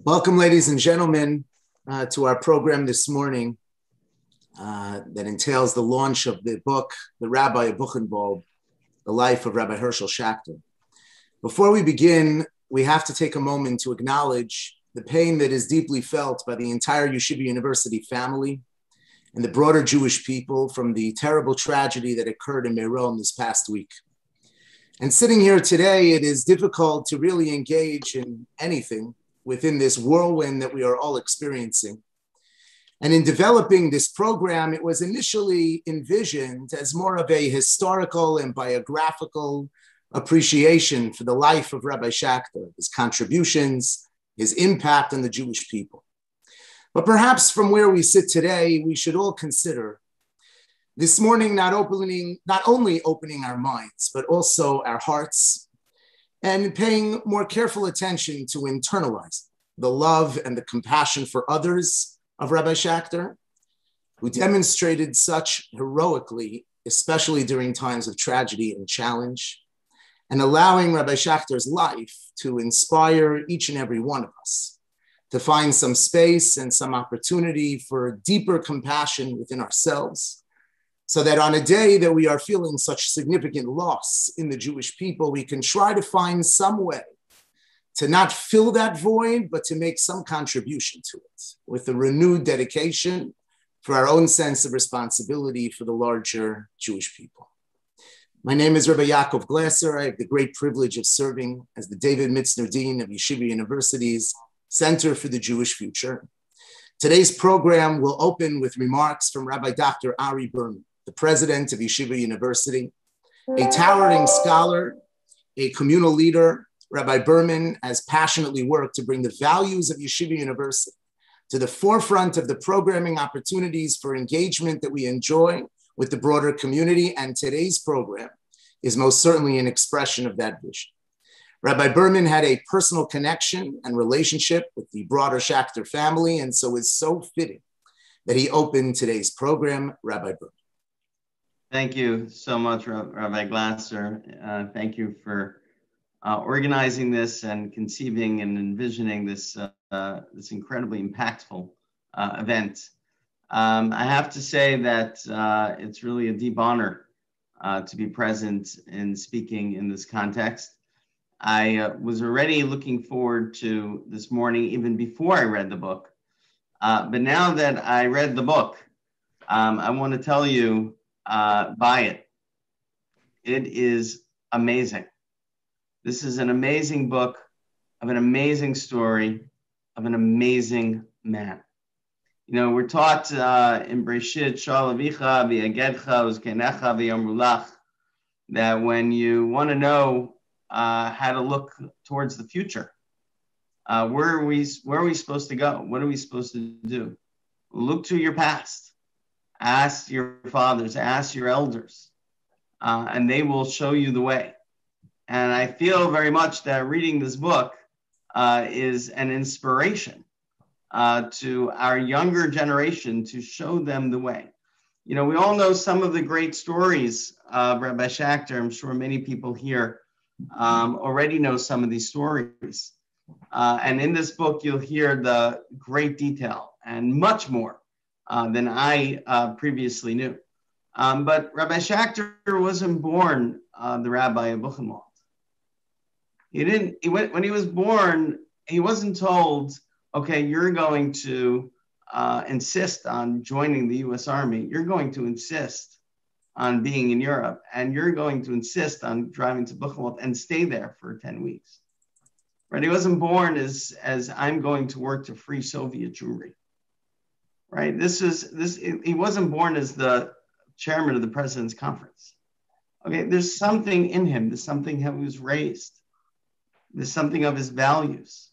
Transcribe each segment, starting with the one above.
Welcome, ladies and gentlemen, to our program this morning that entails the launch of the book, The Rabbi of Buchenwald, The Life of Rabbi Herschel Schachter. Before we begin, we have to take a moment to acknowledge the pain that is deeply felt by the entire Yeshiva University family and the broader Jewish people from the terrible tragedy that occurred in Meron this past week. And sitting here today, it is difficult to really engage in anything within this whirlwind that we are all experiencing. And in developing this program, it was initially envisioned as more of a historical and biographical appreciation for the life of Rabbi Schachter, his contributions, his impact on the Jewish people. But perhaps from where we sit today, we should all consider this morning not only opening our minds, but also our hearts, and paying more careful attention to internalize the love and the compassion for others of Rabbi Schachter, who demonstrated such heroically, especially during times of tragedy and challenge, and allowing Rabbi Schachter's life to inspire each and every one of us to find some space and some opportunity for deeper compassion within ourselves, so that on a day that we are feeling such significant loss in the Jewish people, we can try to find some way to not fill that void, but to make some contribution to it with a renewed dedication for our own sense of responsibility for the larger Jewish people. My name is Rabbi Yaakov Glasser. I have the great privilege of serving as the David Mitzner Dean of Yeshiva University's Center for the Jewish Future. Today's program will open with remarks from Rabbi Dr. Ari Berman, the president of Yeshiva University, a towering scholar, a communal leader. Rabbi Berman has passionately worked to bring the values of Yeshiva University to the forefront of the programming opportunities for engagement that we enjoy with the broader community, and today's program is most certainly an expression of that vision. Rabbi Berman had a personal connection and relationship with the broader Schachter family, and so it's so fitting that he opened today's program. Rabbi Berman. Thank you so much, Rabbi Glasser. Thank you for organizing this and conceiving and envisioning this incredibly impactful event. I have to say that it's really a deep honor to be present in speaking in this context. I was already looking forward to this morning, even before I read the book. But now that I read the book, I want to tell you, buy it. It is amazing. This is an amazing book of an amazing story of an amazing man. You know, we're taught in Breshit, Shal Avicha v'yagedcha uzkenecha v'yomru lach, that when you want to know how to look towards the future, where are we supposed to go? What are we supposed to do? Look to your past. Ask your fathers, ask your elders, and they will show you the way. And I feel very much that reading this book is an inspiration to our younger generation to show them the way. You know, we all know some of the great stories of Rabbi Schachter. I'm sure many people here already know some of these stories. And in this book, you'll hear the great detail and much more than I previously knew. But Rabbi Schachter wasn't born the Rabbi of Buchenwald. When he was born, he wasn't told, okay, you're going to insist on joining the US Army. You're going to insist on being in Europe, and you're going to insist on driving to Buchenwald and stay there for 10 weeks. Right? He wasn't born as I'm going to work to free Soviet Jewry. Right? He wasn't born as the chairman of the president's conference. Okay, there's something in him. There's something how he was raised. There's something of his values,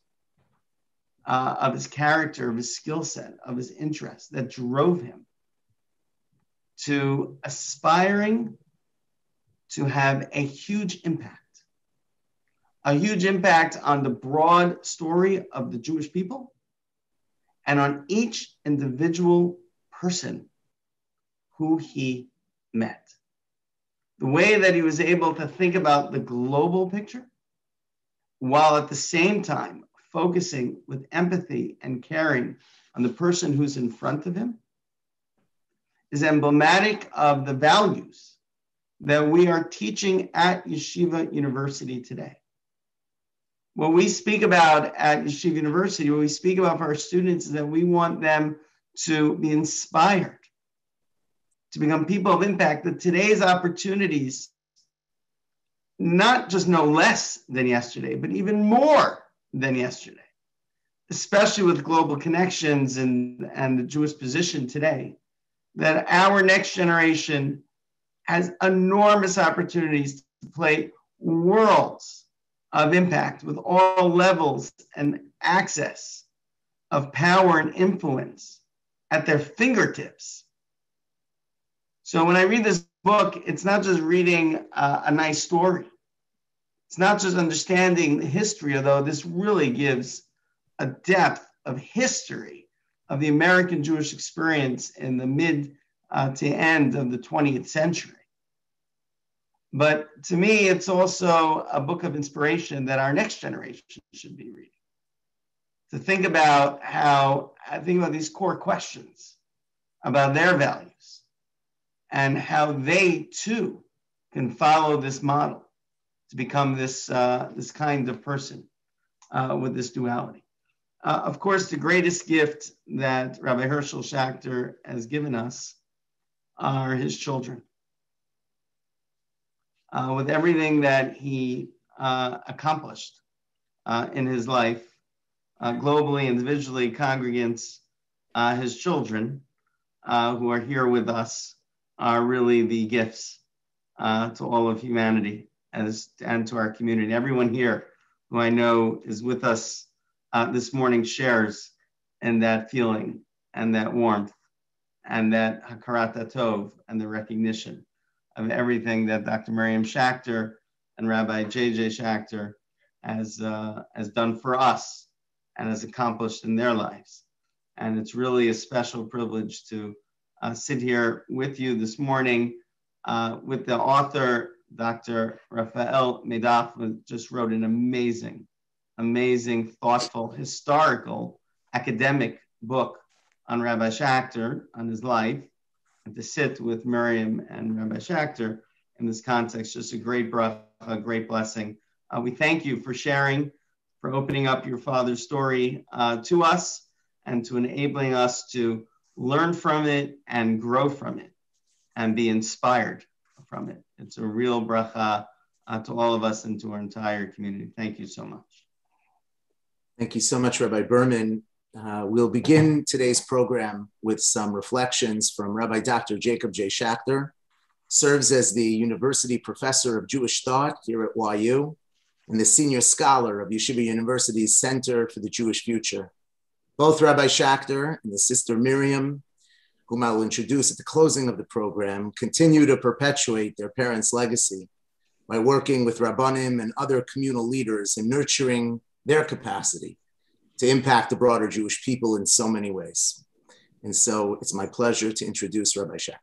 of his character, of his skill set, of his interests that drove him to aspiring to have a huge impact on the broad story of the Jewish people and on each individual person who he met. The way that he was able to think about the global picture while at the same time focusing with empathy and caring on the person who's in front of him is emblematic of the values that we are teaching at Yeshiva University today. What we speak about at Yeshiva University, what we speak about for our students is that we want them to be inspired, to become people of impact, that today's opportunities, not just no less than yesterday, but even more than yesterday, especially with global connections and the Jewish position today, that our next generation has enormous opportunities to play worlds of impact with all levels and access of power and influence at their fingertips. So when I read this book, it's not just reading a nice story. It's not just understanding the history, although this really gives a depth of history of the American Jewish experience in the mid to end of the 20th century. But to me, it's also a book of inspiration that our next generation should be reading. To think about these core questions about their values and how they too can follow this model to become this kind of person with this duality. Of course, the greatest gift that Rabbi Herschel Schachter has given us are his children. With everything that he accomplished in his life, globally, individually, congregants, his children who are here with us are really the gifts to all of humanity and to our community. Everyone here who I know is with us this morning shares in that feeling and that warmth and that hakarat hatov and the recognition of everything that Dr. Miriam Schachter and Rabbi J.J. Schachter has done for us and has accomplished in their lives. And it's really a special privilege to sit here with you this morning with the author, Dr. Rafael Medoff, who just wrote an amazing, thoughtful, historical, academic book on Rabbi Schachter, on his life. And to sit with Miriam and Rabbi Schachter in this context, just a great blessing. We thank you for sharing, for opening up your father's story to us and to enabling us to learn from it and grow from it and be inspired from it. It's a real bracha to all of us and to our entire community. Thank you so much. Thank you so much, Rabbi Berman. We'll begin today's program with some reflections from Rabbi Dr. Jacob J. Schachter, serves as the University Professor of Jewish Thought here at YU and the Senior Scholar of Yeshiva University's Center for the Jewish Future. Both Rabbi Schachter and the sister Miriam, whom I will introduce at the closing of the program, continue to perpetuate their parents' legacy by working with Rabbanim and other communal leaders in nurturing their capacity to impact the broader Jewish people in so many ways. And so it's my pleasure to introduce Rabbi Schachter.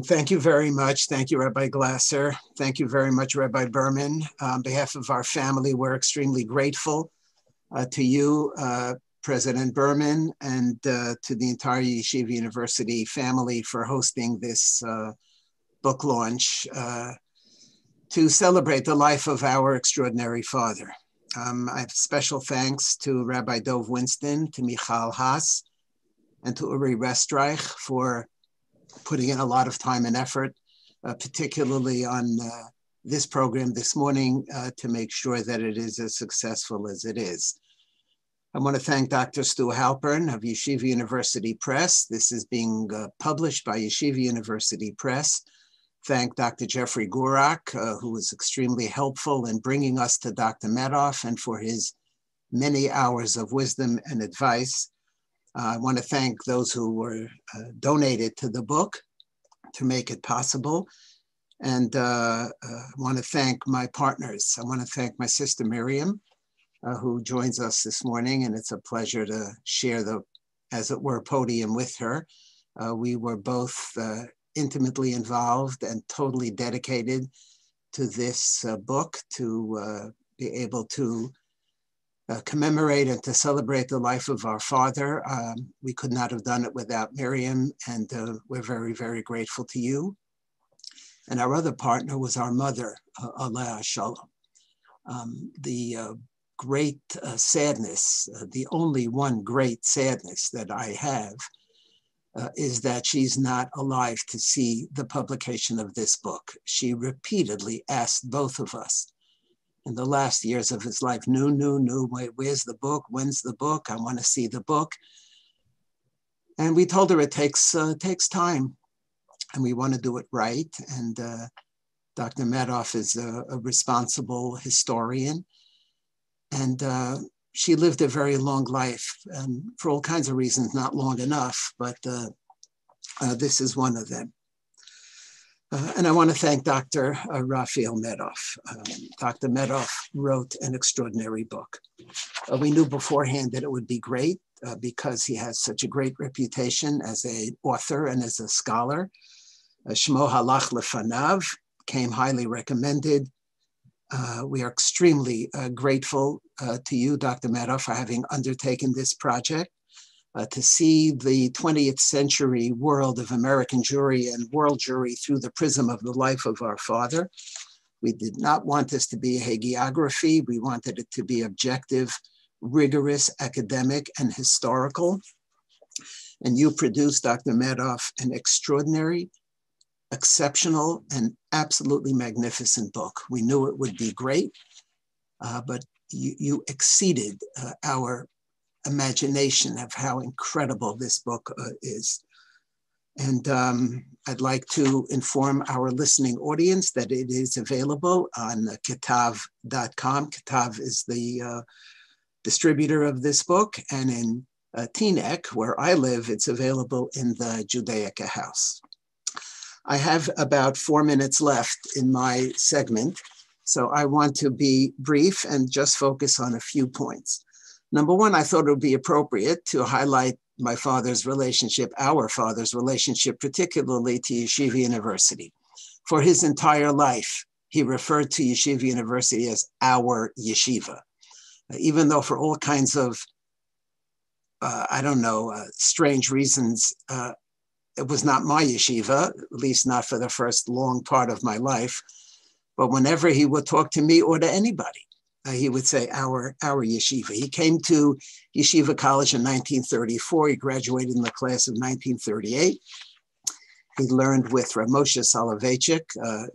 Thank you very much. Thank you, Rabbi Glasser. Thank you very much, Rabbi Berman. On behalf of our family, we're extremely grateful to you, President Berman, and to the entire Yeshiva University family for hosting this book launch to celebrate the life of our extraordinary father. I have special thanks to Rabbi Dov Winston, to Michal Haas, and to Uri Restreich for putting in a lot of time and effort, particularly on this program this morning to make sure that it is as successful as it is. I want to thank Dr. Stu Halpern of Yeshiva University Press. This is being published by Yeshiva University Press. Thank Dr. Jeffrey Gurak, who was extremely helpful in bringing us to Dr. Medoff and for his many hours of wisdom and advice. I want to thank those who were donated to the book to make it possible. And I want to thank my partners. I want to thank my sister Miriam, who joins us this morning, and it's a pleasure to share the, as it were, podium with her. We were both intimately involved and totally dedicated to this book, to be able to commemorate and to celebrate the life of our father. We could not have done it without Miriam, and we're very, very grateful to you. And our other partner was our mother, Alea Shalom. The great sadness, the only one great sadness that I have is that she's not alive to see the publication of this book. She repeatedly asked both of us in the last years of his life, no, where's the book? When's the book? I want to see the book. And we told her it takes time and we want to do it right. And Dr. Medoff is a responsible historian. And she lived a very long life, and for all kinds of reasons, not long enough, but this is one of them. And I want to thank Dr. Rafael Medoff. Dr. Medoff wrote an extraordinary book. We knew beforehand that it would be great because he has such a great reputation as an author and as a scholar. Shmo halach lefanav, came highly recommended. We are extremely grateful to you, Dr. Medoff, for having undertaken this project. To see the 20th century world of American Jewry and world Jewry through the prism of the life of our father. We did not want this to be a hagiography. We wanted it to be objective, rigorous, academic, and historical. And you produced, Dr. Medoff, an extraordinary, exceptional, and absolutely magnificent book. We knew it would be great, but you exceeded our imagination of how incredible this book is. And I'd like to inform our listening audience that it is available on kitav.com. Kitav is the distributor of this book, and in Teaneck, where I live, it's available in the Judaica House. I have about 4 minutes left in my segment, so I want to be brief and just focus on a few points. Number one, I thought it would be appropriate to highlight my father's relationship, our father's relationship, particularly to Yeshiva University. For his entire life, he referred to Yeshiva University as our yeshiva, even though for all kinds of, strange reasons, it was not my yeshiva, at least not for the first long part of my life. But whenever he would talk to me or to anybody, he would say our yeshiva. He came to Yeshiva College in 1934. He graduated in the class of 1938. He learned with Rav Moshe Soloveitchik,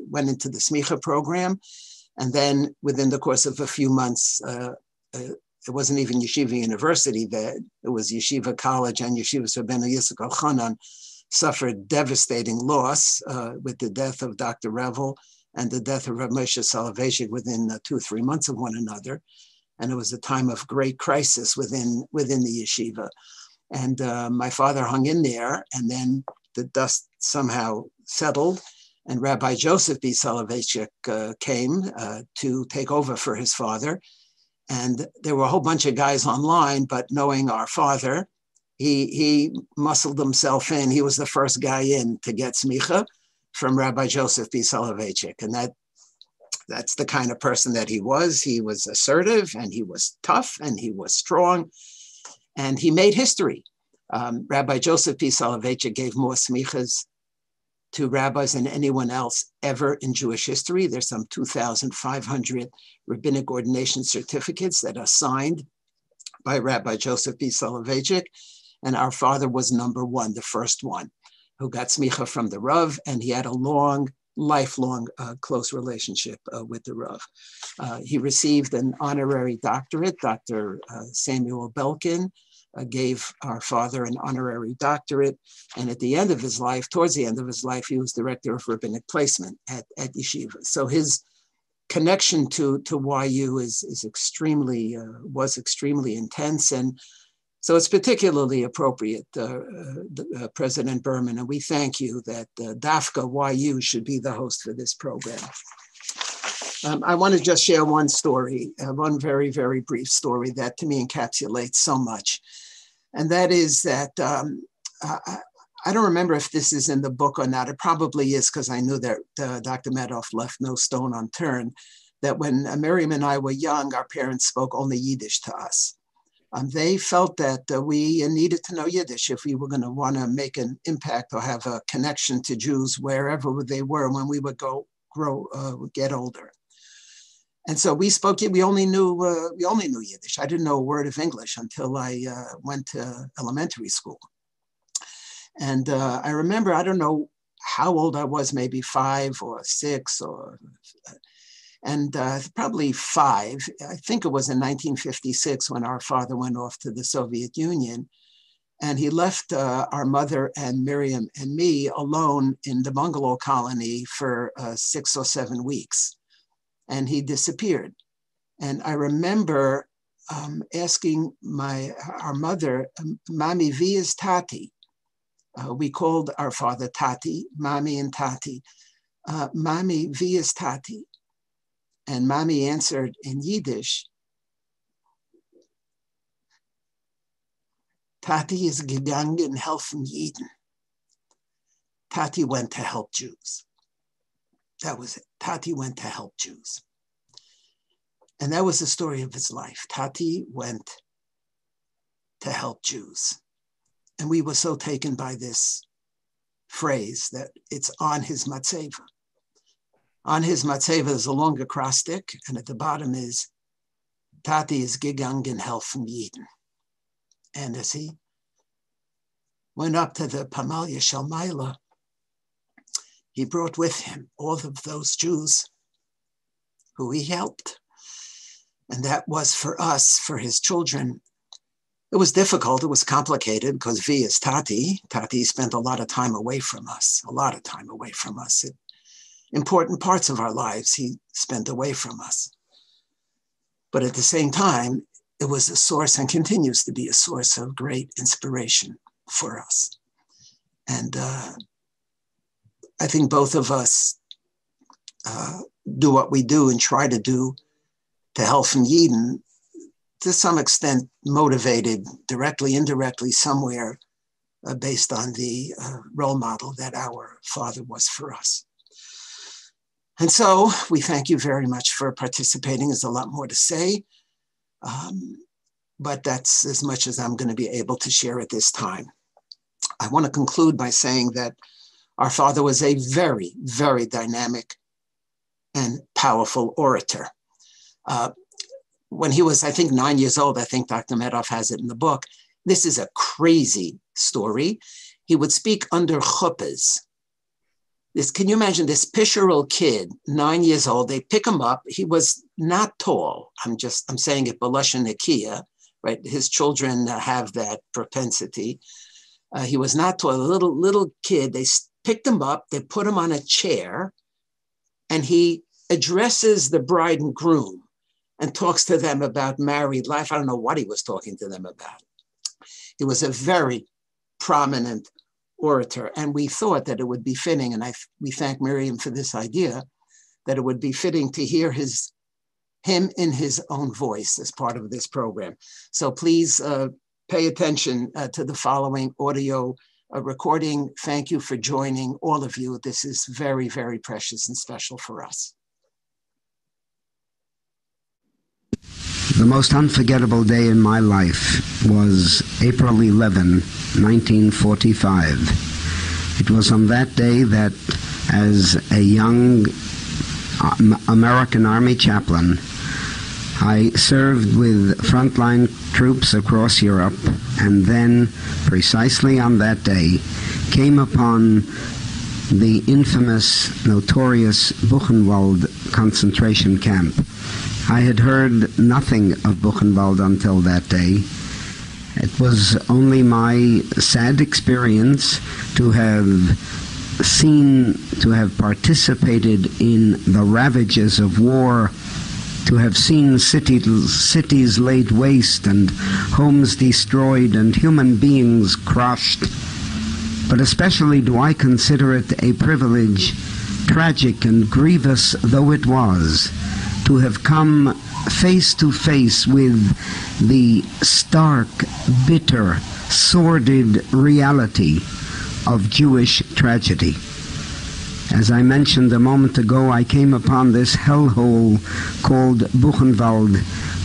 went into the Smicha program. And then within the course of a few months, it wasn't even Yeshiva University then, it was Yeshiva College, and Yeshiva Rabbeinu Yitzchak Elchanan suffered devastating loss with the death of Dr. Revel and the death of Rav Moshe Soloveitchik within 2 or 3 months of one another. And it was a time of great crisis within the yeshiva. And my father hung in there, and then the dust somehow settled, and Rabbi Joseph B. Soloveitchik came to take over for his father. And there were a whole bunch of guys online, but knowing our father, he muscled himself in. He was the first guy in to get smicha from Rabbi Joseph B. Soloveitchik. And that's the kind of person that he was. He was assertive, and he was tough, and he was strong, and he made history. Rabbi Joseph B. Soloveitchik gave more smichas to rabbis than anyone else ever in Jewish history. There's some 2,500 rabbinic ordination certificates that are signed by Rabbi Joseph B. Soloveitchik. And our father was number one, the first one, who got smicha from the Rav, and he had a lifelong close relationship with the Rav. He received an honorary doctorate. Dr. Samuel Belkin gave our father an honorary doctorate. And at the end of his life, towards the end of his life, he was director of rabbinic placement at Yeshiva. So his connection to YU was extremely intense. And so it's particularly appropriate, President Berman, and we thank you that DAFCA YU should be the host for this program. I want to just share one story, one very, very brief story that to me encapsulates so much. And that is that, I don't remember if this is in the book or not. It probably is, because I knew that Dr. Medoff left no stone unturned. that when Miriam and I were young, our parents spoke only Yiddish to us. They felt that we needed to know Yiddish if we were going to want to make an impact or have a connection to Jews wherever they were when we would get older. And so we spoke. We only knew Yiddish. I didn't know a word of English until I went to elementary school. And I remember, I don't know how old I was, maybe 5 or 6 and probably 5. I think it was in 1956 when our father went off to the Soviet Union. And he left our mother and Miriam and me alone in the bungalow colony for 6 or 7 weeks. And he disappeared. And I remember asking our mother, Mami, wie is Tati? We called our father Tati, Mami and Tati. Mami, wie is Tati? And Mami answered in Yiddish, Tati is gegangen helfen Jiden. Tati went to help Jews. That was it. Tati went to help Jews. And that was the story of his life. Tati went to help Jews. And we were so taken by this phrase that it's on his matzeva. On his matzeva is a long acrostic, and at the bottom is, Tati is gegangen helfen Jiden. And as he went up to the Pamalia Shalmaila, he brought with him all of those Jews who he helped. And that was for us, for his children. It was difficult, it was complicated because V is Tati. Tati spent a lot of time away from us, Important parts of our lives he spent away from us. But at the same time, it was a source and continues to be a source of great inspiration for us. And I think both of us do what we do and try to do to helfen Yidden, to some extent motivated directly, indirectly, somewhere based on the role model that our father was for us. And so we thank you very much for participating. There's a lot more to say, but that's as much as I'm going to be able to share at this time. I want to conclude by saying that our father was a very, very dynamic and powerful orator. When he was, I think, 9 years old, I think Dr. Medoff has it in the book, this is a crazy story. He would speak under chuppahs. Can you imagine this pisheral kid, 9 years old, they pick him up. He was not tall. I'm saying it b'lashon nekiya, right? His children have that propensity. He was not tall, a little kid. They picked him up, they put him on a chair, and he addresses the bride and groom and talks to them about married life. I don't know what he was talking to them about. He was a very prominent orator, and we thought that it would be fitting, and we thank Miriam for this idea, that it would be fitting to hear him in his own voice as part of this program. So please pay attention to the following audio recording. Thank you for joining, all of you. This is very, very precious and special for us. The most unforgettable day in my life was April 11, 1945. It was on that day that, as a young American Army chaplain, I served with frontline troops across Europe, and then, precisely on that day, came upon the infamous, notorious Buchenwald concentration camp. I had heard nothing of Buchenwald until that day. It was only my sad experience to have participated in the ravages of war, to have seen cities laid waste and homes destroyed and human beings crushed. But especially do I consider it a privilege, tragic and grievous though it was, to have come face to face with the stark, bitter, sordid reality of Jewish tragedy. As I mentioned a moment ago, I came upon this hellhole called Buchenwald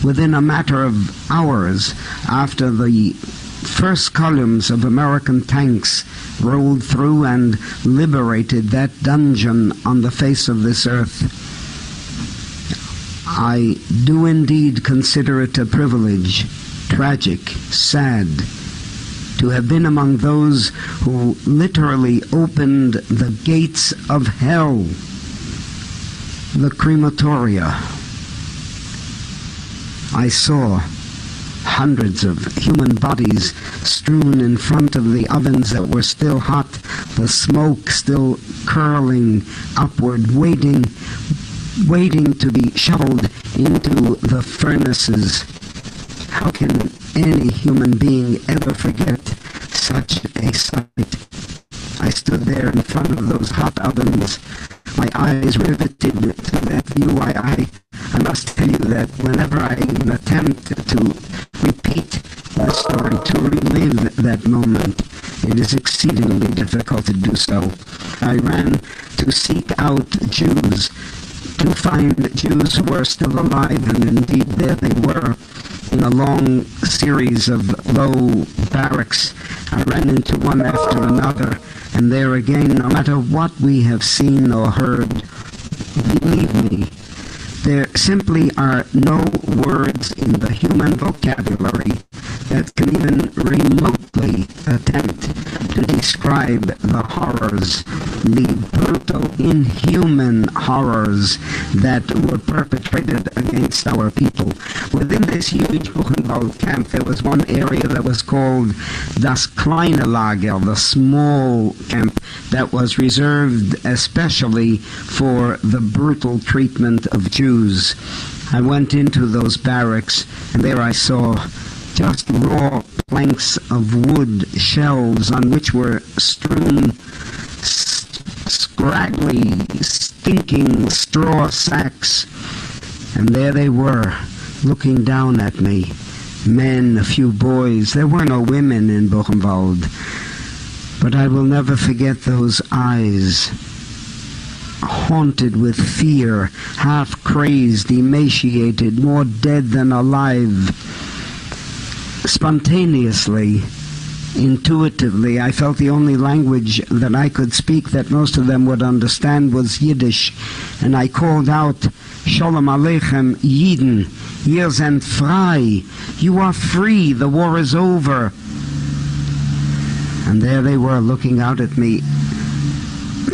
within a matter of hours after the first columns of American tanks rolled through and liberated that dungeon on the face of this earth. I do indeed consider it a privilege, tragic, sad, to have been among those who literally opened the gates of hell, the Crematoria. I saw hundreds of human bodies strewn in front of the ovens that were still hot, the smoke still curling upward, waiting to be shoveled into the furnaces. How can any human being ever forget such a sight? I stood there in front of those hot ovens, my eyes riveted to that view. I must tell you that whenever I even attempt to repeat the story, to relive that moment, it is exceedingly difficult to do so. I ran to seek out Jews, to find Jews who were still alive, and indeed there they were, in a long series of low barracks. I ran into one after another, and there again, no matter what we have seen or heard, believe me, there simply are no words in the human vocabulary that can even remotely attempt to describe the horrors, the brutal, inhuman horrors that were perpetrated against our people. Within this huge Buchenwald camp, there was one area that was called Das Kleine Lager, the small camp, that was reserved especially for the brutal treatment of Jews. I went into those barracks, and there I saw just raw planks of wood, shelves on which were strewn scraggly, stinking straw sacks. And there they were, looking down at me. Men, a few boys. There were no women in Buchenwald. But I will never forget those eyes, haunted with fear, half crazed, emaciated, more dead than alive. Spontaneously, intuitively, I felt the only language that I could speak that most of them would understand was Yiddish, and I called out, Shalom Aleichem, Yidden, ihr seid frei, you are free, the war is over. And there they were, looking out at me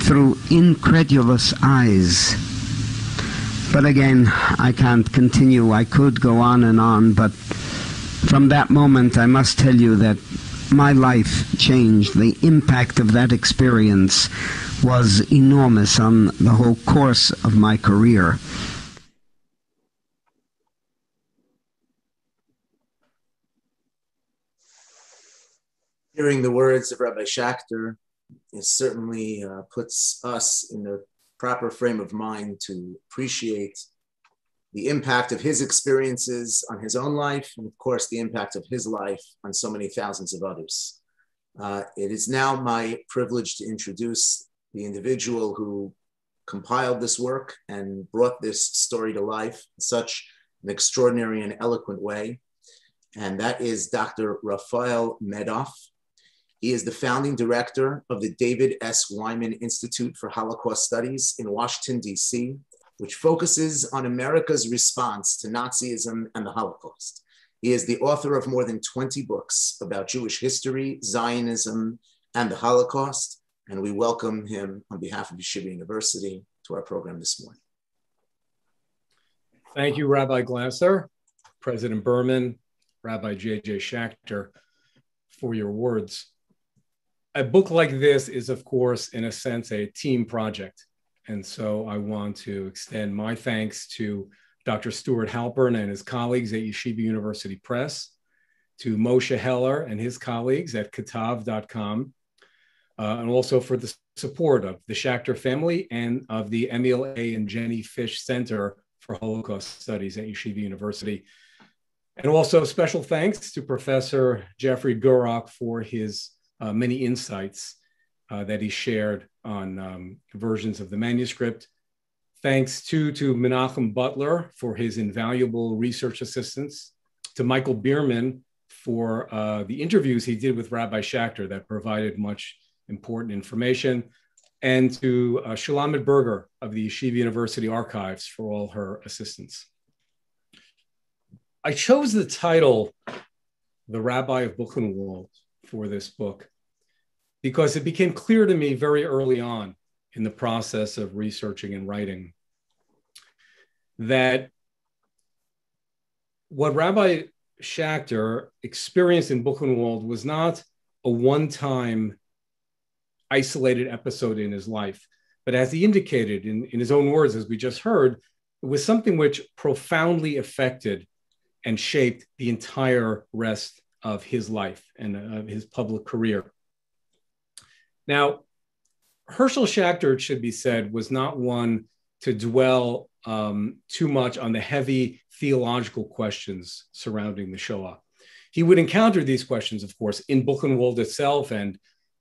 through incredulous eyes. But again, I can't continue. I could go on, but from that moment, I must tell you that my life changed. The impact of that experience was enormous on the whole course of my career. Hearing the words of Rabbi Schachter, it certainly puts us in the proper frame of mind to appreciate the impact of his experiences on his own life, and of course, the impact of his life on so many thousands of others. It is now my privilege to introduce the individual who compiled this work and brought this story to life in such an extraordinary and eloquent way, and that is Dr. Rafael Medoff. He is the founding director of the David S. Wyman Institute for Holocaust Studies in Washington, D.C., which focuses on America's response to Nazism and the Holocaust. He is the author of more than 20 books about Jewish history, Zionism, and the Holocaust, and we welcome him on behalf of Yeshiva University to our program this morning. Thank you, Rabbi Glasser, President Berman, Rabbi J.J. Schachter, for your words. A book like this is, of course, in a sense, a team project. And so I want to extend my thanks to Dr. Stuart Halpern and his colleagues at Yeshiva University Press, to Moshe Heller and his colleagues at Katav.com, and also for the support of the Schachter family and of the Emil A. and Jenny Fish Center for Holocaust Studies at Yeshiva University. And also special thanks to Professor Jeffrey Gurok for his many insights that he shared on versions of the manuscript. Thanks to Menachem Butler for his invaluable research assistance, to Michael Bierman for the interviews he did with Rabbi Schachter that provided much important information, and to Shulamit Berger of the Yeshiva University Archives for all her assistance. I chose the title, The Rabbi of Buchenwald, for this book because it became clear to me very early on in the process of researching and writing that what Rabbi Schachter experienced in Buchenwald was not a one-time isolated episode in his life, but as he indicated in his own words, as we just heard, it was something which profoundly affected and shaped the entire rest of his life and of his public career. Now, Herschel Schachter, it should be said, was not one to dwell too much on the heavy theological questions surrounding the Shoah. He would encounter these questions, of course, in Buchenwald itself, and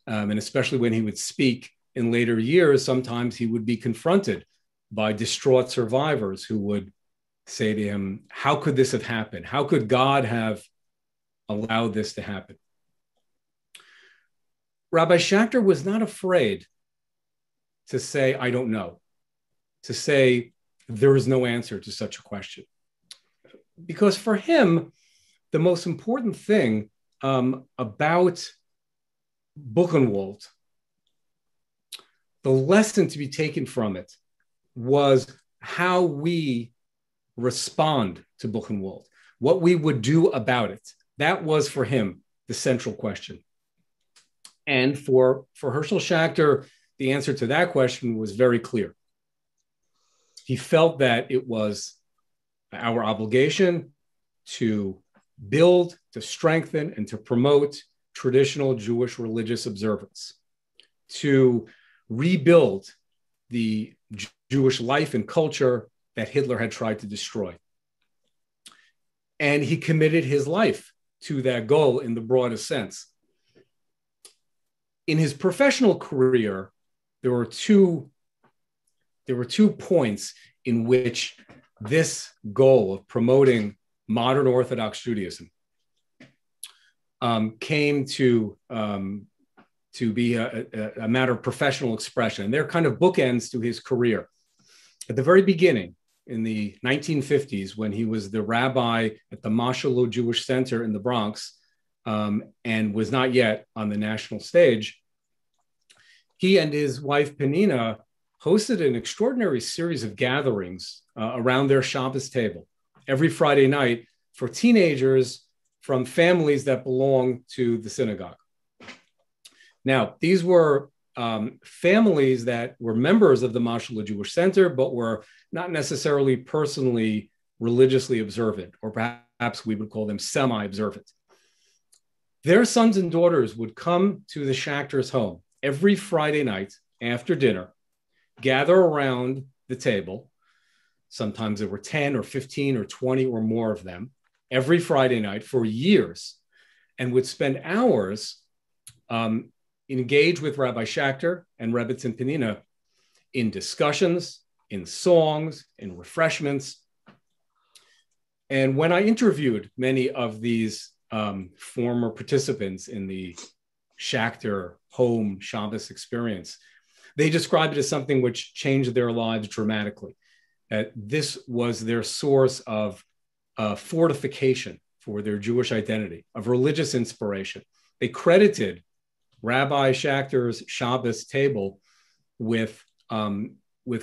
especially when he would speak in later years, sometimes he would be confronted by distraught survivors who would say to him, how could this have happened? How could God have allowed this to happen? Rabbi Schachter was not afraid to say, I don't know, to say there is no answer to such a question. Because for him, the most important thing about Buchenwald, the lesson to be taken from it was how we respond to Buchenwald, what we would do about it. That was for him the central question. And for Herschel Schachter, the answer to that question was very clear. He felt that it was our obligation to build, to strengthen, and to promote traditional Jewish religious observance, to rebuild the Jewish life and culture that Hitler had tried to destroy. And he committed his life to that goal in the broadest sense. In his professional career, there were two points in which this goal of promoting modern Orthodox Judaism came to be a matter of professional expression. And they're kind of bookends to his career. At the very beginning, in the 1950s, when he was the rabbi at the Mashalo Jewish Center in the Bronx, and was not yet on the national stage, he and his wife Penina hosted an extraordinary series of gatherings around their Shabbos table every Friday night for teenagers from families that belonged to the synagogue. Now, these were families that were members of the Mashalo Jewish Center, but were not necessarily personally religiously observant, or perhaps we would call them semi-observant. Their sons and daughters would come to the Schachter's home every Friday night after dinner, gather around the table. Sometimes there were 10 or 15 or 20 or more of them every Friday night for years, and would spend hours engaged with Rabbi Schachter and Rebbetzin Penina in discussions, in songs, in refreshments. And when I interviewed many of these former participants in the Schachter home Shabbos experience, they described it as something which changed their lives dramatically. That this was their source of fortification for their Jewish identity, of religious inspiration. They credited Rabbi Schachter's Shabbos table with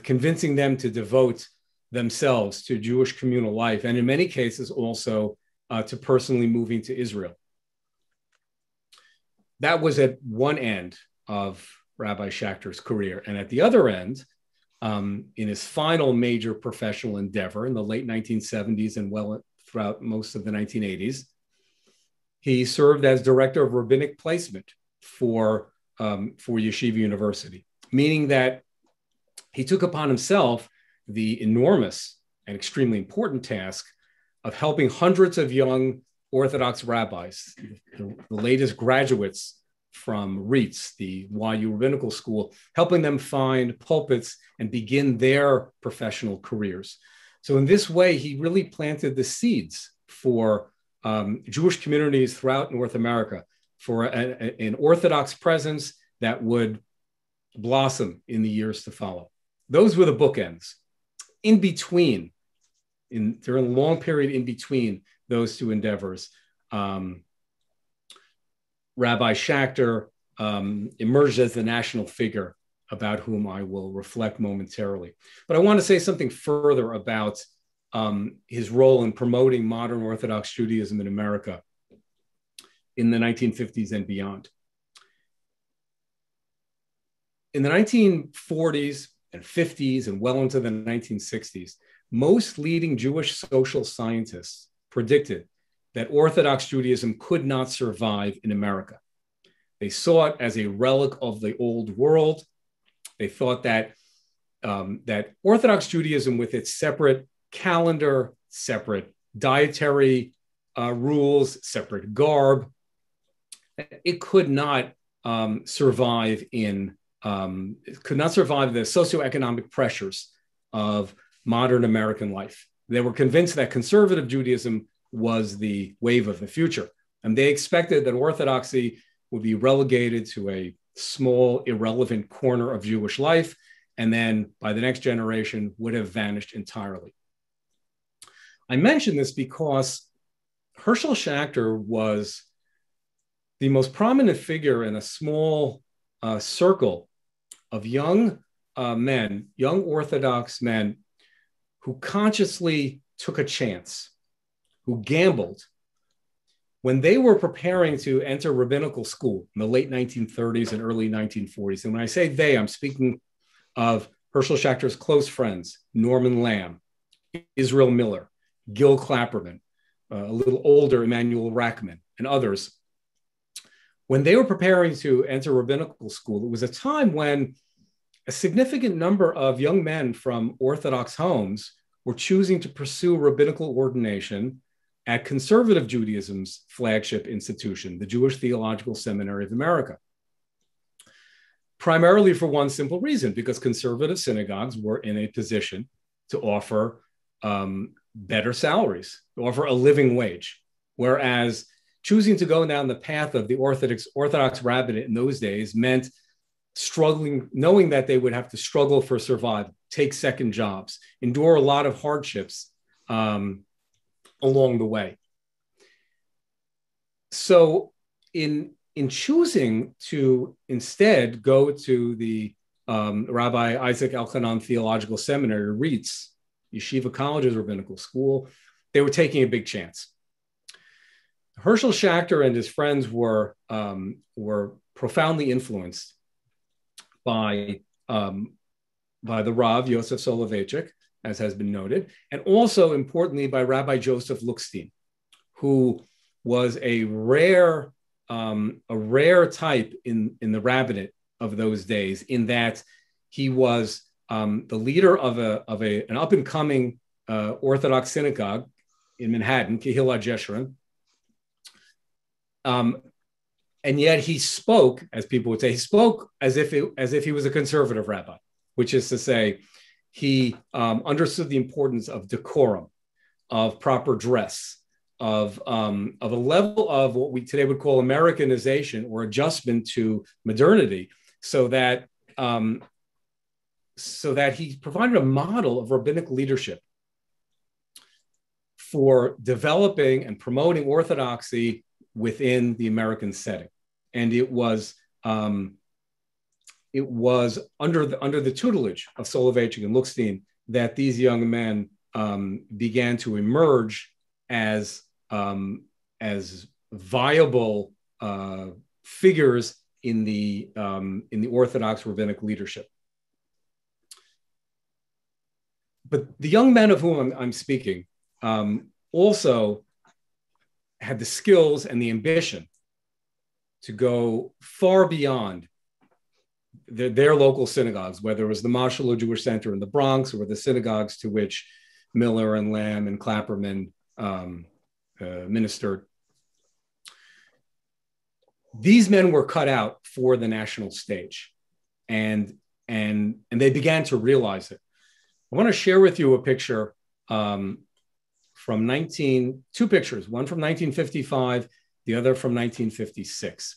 convincing them to devote themselves to Jewish communal life, and in many cases also to personally moving to Israel. That was at one end of Rabbi Schachter's career. And at the other end, in his final major professional endeavor in the late 1970s and well throughout most of the 1980s, he served as director of rabbinic placement for Yeshiva University, meaning that he took upon himself the enormous and extremely important task of helping hundreds of young Orthodox rabbis, the latest graduates from REITs, the YU Rabbinical School, helping them find pulpits and begin their professional careers. So in this way, he really planted the seeds for Jewish communities throughout North America, for an Orthodox presence that would blossom in the years to follow. Those were the bookends. In between, during a long period in between those two endeavors, Rabbi Schachter emerged as the national figure about whom I will reflect momentarily. But I want to say something further about his role in promoting modern Orthodox Judaism in America in the 1950s and beyond. In the 1940s and 50s and well into the 1960s, most leading Jewish social scientists predicted that Orthodox Judaism could not survive in America. They saw it as a relic of the old world. They thought that, that Orthodox Judaism, with its separate calendar, separate dietary rules, separate garb, it could not survive the socioeconomic pressures of modern American life. They were convinced that conservative Judaism was the wave of the future, and they expected that Orthodoxy would be relegated to a small, irrelevant corner of Jewish life, and then by the next generation would have vanished entirely. I mention this because Herschel Schachter was the most prominent figure in a small circle of young men, young Orthodox men, who consciously took a chance, who gambled. When they were preparing to enter rabbinical school in the late 1930s and early 1940s, and when I say they, I'm speaking of Herschel Schachter's close friends, Norman Lamb, Israel Miller, Gil Clapperman, a little older Emanuel Rackman, and others. When they were preparing to enter rabbinical school, it was a time when a significant number of young men from Orthodox homes were choosing to pursue rabbinical ordination at conservative Judaism's flagship institution, the Jewish Theological Seminary of America. Primarily for one simple reason, because conservative synagogues were in a position to offer better salaries, to offer a living wage, whereas choosing to go down the path of the Orthodox rabbinate in those days meant struggling, knowing that they would have to struggle for survival, take second jobs, endure a lot of hardships along the way. So in choosing to instead go to the Rabbi Isaac Elchanan Theological Seminary, REITs, Yeshiva College's rabbinical school, they were taking a big chance. Herschel Schachter and his friends were profoundly influenced by the Rav Yosef Soloveitchik, as has been noted, and also importantly by Rabbi Joseph Lookstein, who was a rare type in the rabbinate of those days, in that he was the leader of an up and coming Orthodox synagogue in Manhattan, Kehillah Jeshurun. And yet he spoke, as people would say, he spoke as if he was a conservative rabbi, which is to say, he understood the importance of decorum, of proper dress, of a level of what we today would call Americanization or adjustment to modernity, so that he provided a model of rabbinic leadership for developing and promoting orthodoxy within the American setting. And it was under the tutelage of Soloveitchik and Lookstein that these young men began to emerge as viable figures in the Orthodox rabbinic leadership. But the young men of whom I'm speaking also had the skills and the ambition to go far beyond their local synagogues, whether it was the Marshall Jewish Center in the Bronx or the synagogues to which Miller and Lamb and Clapperman ministered. these men were cut out for the national stage, and they began to realize it. I want to share with you a picture from two pictures, one from 1955, the other from 1956.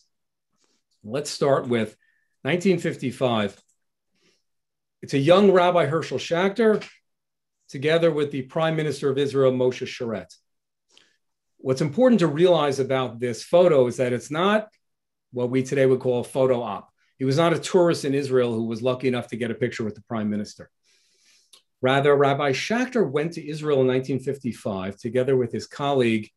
Let's start with 1955. It's a young Rabbi Herschel Schachter together with the Prime Minister of Israel, Moshe Sharett. What's important to realize about this photo is that it's not what we today would call a photo op. He was not a tourist in Israel who was lucky enough to get a picture with the Prime Minister. Rather, Rabbi Schachter went to Israel in 1955 together with his colleague,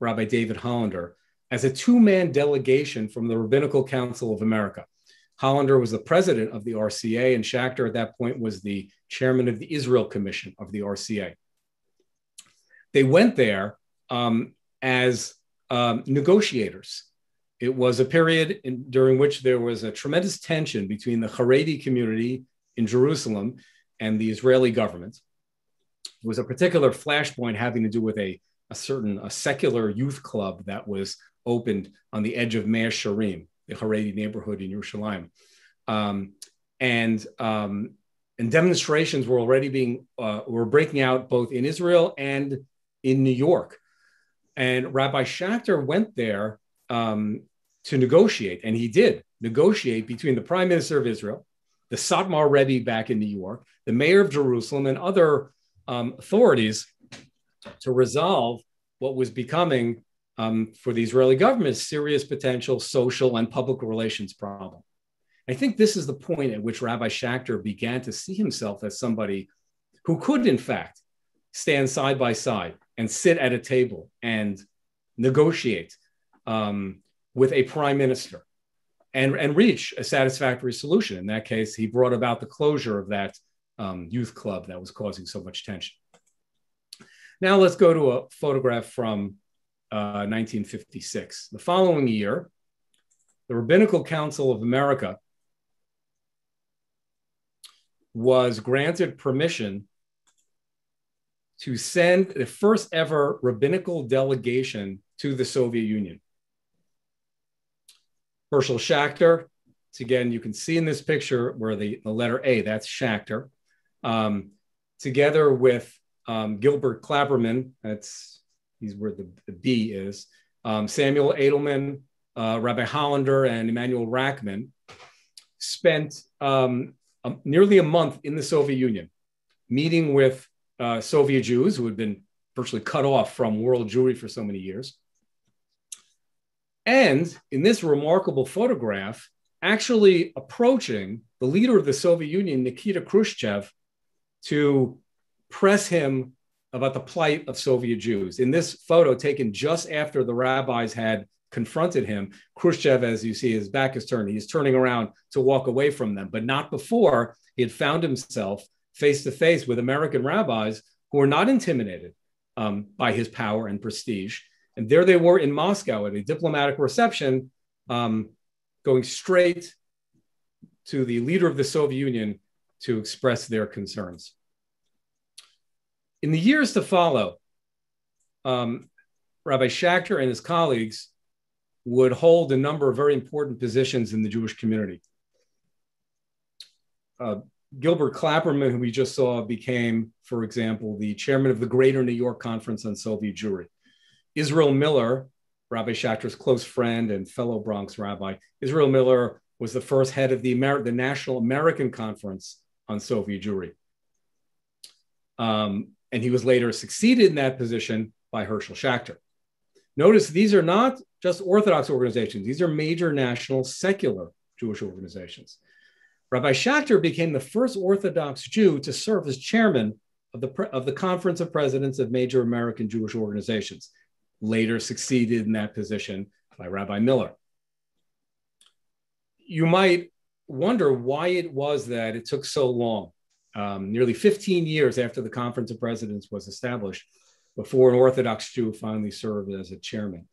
Rabbi David Hollander, as a two-man delegation from the Rabbinical Council of America. Hollander was the president of the RCA, and Schachter at that point was the chairman of the Israel Commission of the RCA. They went there as negotiators. It was a period during which there was a tremendous tension between the Haredi community in Jerusalem and the Israeli government. It was a particular flashpoint having to do with a secular youth club that was opened on the edge of Mea Shearim, the Haredi neighborhood in Yerushalayim. And demonstrations were already were breaking out both in Israel and in New York. And Rabbi Schachter went there to negotiate, and he did negotiate between the Prime Minister of Israel, the Satmar Rebbe back in New York, the mayor of Jerusalem, and other authorities to resolve what was becoming, for the Israeli government, a serious potential social and public relations problem. I think this is the point at which Rabbi Schachter began to see himself as somebody who could, in fact, stand side by side and sit at a table and negotiate with a prime minister and reach a satisfactory solution. In that case, he brought about the closure of that youth club that was causing so much tension. Now let's go to a photograph from 1956. The following year, the Rabbinical Council of America was granted permission to send the first ever rabbinical delegation to the Soviet Union. Herschel Schachter, again, you can see in this picture where the letter A, that's Schachter, together with Gilbert Clapperman, he's where the B is, Samuel Edelman, Rabbi Hollander, and Emanuel Rackman, spent nearly a month in the Soviet Union, meeting with Soviet Jews who had been virtually cut off from world Jewry for so many years. And in this remarkable photograph, actually approaching the leader of the Soviet Union, Nikita Khrushchev, to press him about the plight of Soviet Jews. In this photo taken just after the rabbis had confronted him, Khrushchev, as you see, his back is turned. He's turning around to walk away from them, but not before he had found himself face to face with American rabbis who were not intimidated by his power and prestige. And there they were in Moscow at a diplomatic reception, going straight to the leader of the Soviet Union to express their concerns. In the years to follow, Rabbi Schachter and his colleagues would hold a number of very important positions in the Jewish community. Gilbert Clapperman, who we just saw, became, for example, the chairman of the Greater New York Conference on Soviet Jewry. Israel Miller, Rabbi Schachter's close friend and fellow Bronx rabbi, Israel Miller was the first head of the National American Conference on Soviet Jewry. And he was later succeeded in that position by Herschel Schachter. Notice these are not just Orthodox organizations. These are major national secular Jewish organizations. Rabbi Schachter became the first Orthodox Jew to serve as chairman of the Conference of Presidents of Major American Jewish Organizations, later succeeded in that position by Rabbi Miller. You might wonder why it was that it took so long, nearly 15 years after the Conference of Presidents was established, before an Orthodox Jew finally served as a chairman.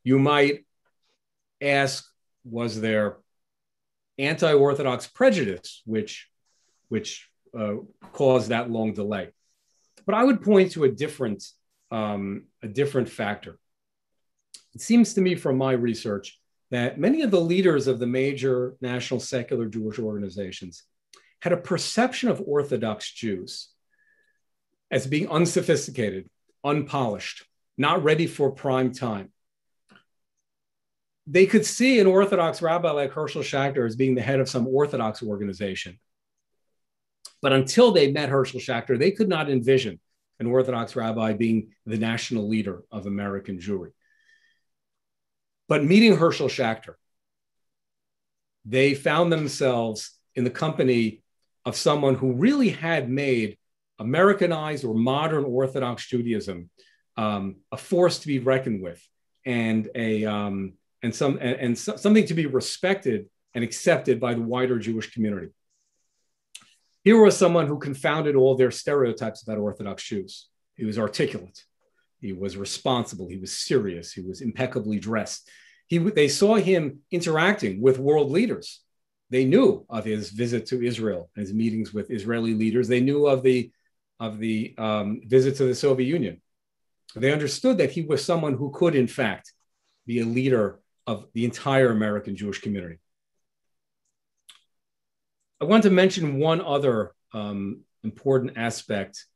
You might ask, was there anti-Orthodox prejudice which caused that long delay? But I would point to a different factor. It seems to me from my research that many of the leaders of the major national secular Jewish organizations had a perception of Orthodox Jews as being unsophisticated, unpolished, not ready for prime time. They could see an Orthodox rabbi like Herschel Schachter as being the head of some Orthodox organization. But until they met Herschel Schachter, they could not envision an Orthodox rabbi being the national leader of American Jewry. But meeting Herschel Schachter, they found themselves in the company of someone who really had made Americanized or modern Orthodox Judaism a force to be reckoned with, and something to be respected and accepted by the wider Jewish community. Here was someone who confounded all their stereotypes about Orthodox Jews. He was articulate. He was responsible. He was serious. He was impeccably dressed. They saw him interacting with world leaders. They knew of his visit to Israel, his meetings with Israeli leaders. They knew of the visit to the Soviet Union. They understood that he was someone who could, in fact, be a leader of the entire American Jewish community. I want to mention one other important aspect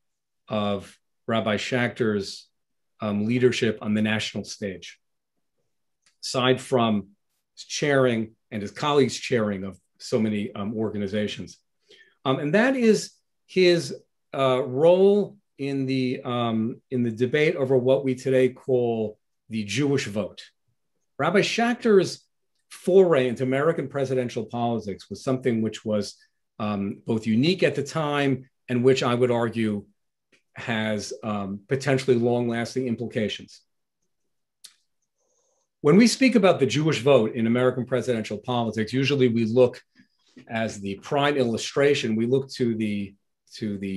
of Rabbi Schachter's leadership on the national stage, aside from his chairing and his colleagues' chairing of so many organizations. And that is his role in the debate over what we today call the Jewish vote. Rabbi Schachter's foray into American presidential politics was something which was both unique at the time and which I would argue has potentially long-lasting implications. When we speak about the Jewish vote in American presidential politics, usually we look, as the prime illustration, we look to the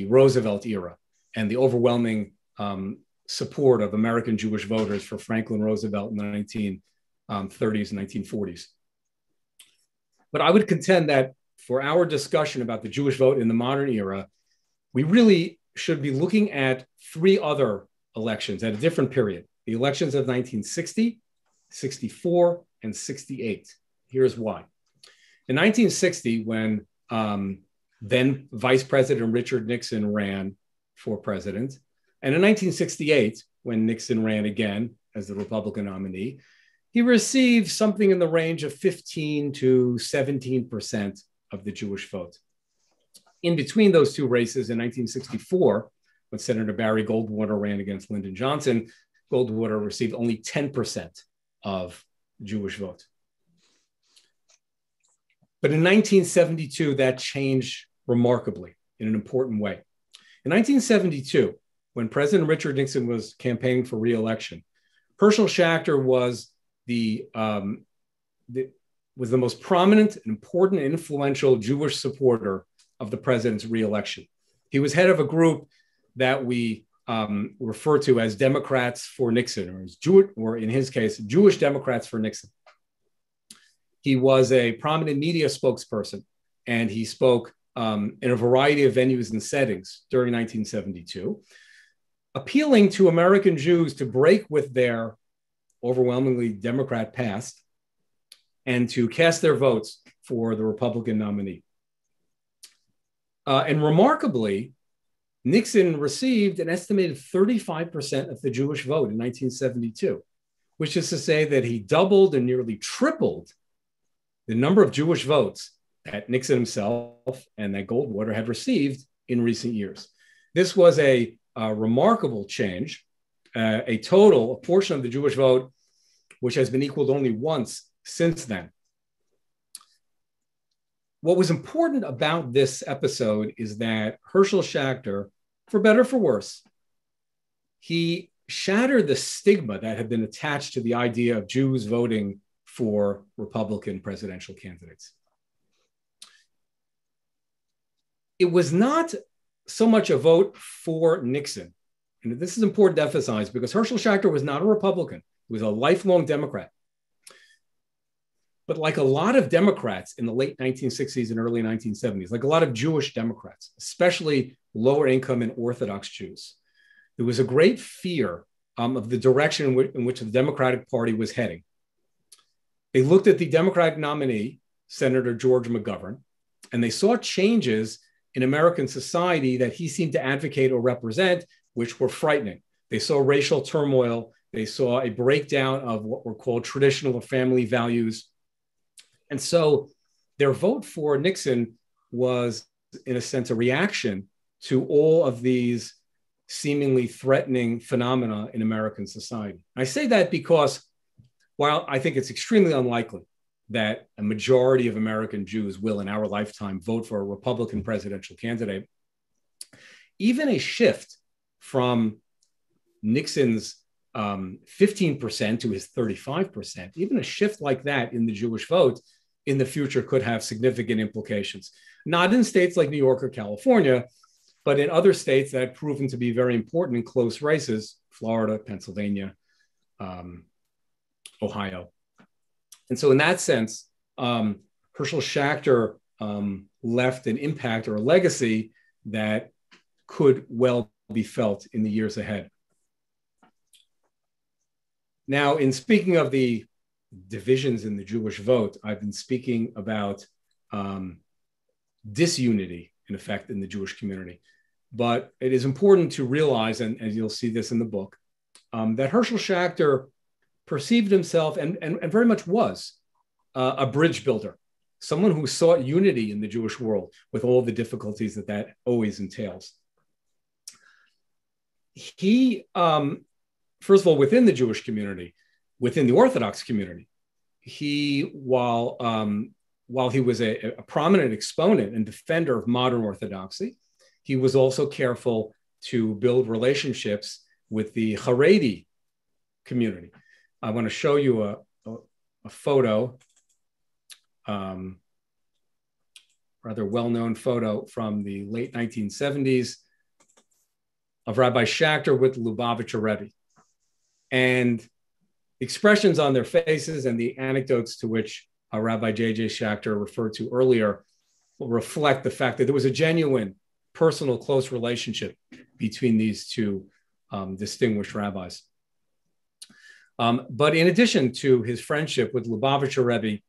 Roosevelt era and the overwhelming support of American Jewish voters for Franklin Roosevelt in the 1930s and 1940s. But I would contend that for our discussion about the Jewish vote in the modern era, we really should be looking at three other elections at a different period: the elections of 1960, 64, and 68. Here's why. In 1960, when then Vice President Richard Nixon ran for president, and in 1968, when Nixon ran again as the Republican nominee, he received something in the range of 15 to 17% of the Jewish vote. In between those two races in 1964, when Senator Barry Goldwater ran against Lyndon Johnson, Goldwater received only 10% of the Jewish vote. But in 1972, that changed remarkably in an important way. In 1972, when President Richard Nixon was campaigning for re-election, Herschel Schachter was the most prominent, important, and influential Jewish supporter of the president's re-election. He was head of a group that we refer to as Democrats for Nixon, or in his case, Jewish Democrats for Nixon. He was a prominent media spokesperson, and he spoke in a variety of venues and settings during 1972, appealing to American Jews to break with their overwhelmingly Democrat past and to cast their votes for the Republican nominee. And remarkably, Nixon received an estimated 35% of the Jewish vote in 1972, which is to say that he doubled and nearly tripled the number of Jewish votes that Nixon himself and that Goldwater had received in recent years. This was a remarkable change, a portion of the Jewish vote, which has been equaled only once since then. What was important about this episode is that Herschel Schachter, for better or for worse, he shattered the stigma that had been attached to the idea of Jews voting for Republican presidential candidates. It was not so much a vote for Nixon. And this is important to emphasize because Herschel Schachter was not a Republican. He was a lifelong Democrat. But like a lot of Democrats in the late 1960s and early 1970s, like a lot of Jewish Democrats, especially lower income and Orthodox Jews, there was a great fear of the direction in which the Democratic Party was heading. They looked at the Democratic nominee, Senator George McGovern, and they saw changes in American society that he seemed to advocate or represent, which were frightening. They saw racial turmoil. They saw a breakdown of what were called traditional or family values. And so their vote for Nixon was, in a sense, a reaction to all of these seemingly threatening phenomena in American society. I say that because while I think it's extremely unlikely that a majority of American Jews will in our lifetime vote for a Republican presidential candidate, even a shift from Nixon's 15% to his 35%, even a shift like that in the Jewish vote in the future could have significant implications. Not in states like New York or California, but in other states that have proven to be very important in close races, Florida, Pennsylvania, Ohio. And so in that sense, Herschel Schachter left an impact or a legacy that could well be felt in the years ahead. Now, in speaking of the divisions in the Jewish vote, I've been speaking about disunity, in effect, in the Jewish community. But it is important to realize, and as you'll see this in the book, that Herschel Schachter perceived himself and very much was a bridge builder, someone who sought unity in the Jewish world with all the difficulties that that always entails. He, first of all, within the Jewish community, within the Orthodox community, he, while he was a prominent exponent and defender of modern Orthodoxy, he was also careful to build relationships with the Haredi community. I want to show you a photo, rather well-known photo from the late 1970s of Rabbi Schachter with the Lubavitcher Rebbe. And expressions on their faces and the anecdotes to which Rabbi J.J. Schachter referred to earlier will reflect the fact that there was a genuine, personal, close relationship between these two distinguished rabbis. But in addition to his friendship with Lubavitcher Rebbe,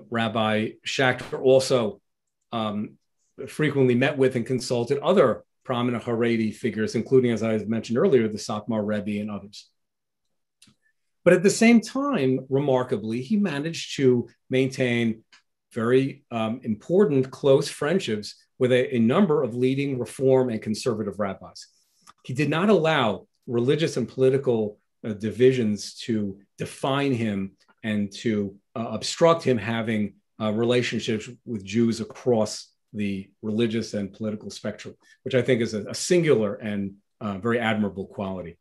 Rabbi Schachter also frequently met with and consulted other prominent Haredi figures, including, as I mentioned earlier, the Satmar Rebbe and others. But at the same time, remarkably, he managed to maintain very important, close friendships with a number of leading Reform and conservative rabbis. He did not allow religious and political divisions to define him and to obstruct him having relationships with Jews across the religious and political spectrum, which I think is a singular and very admirable quality.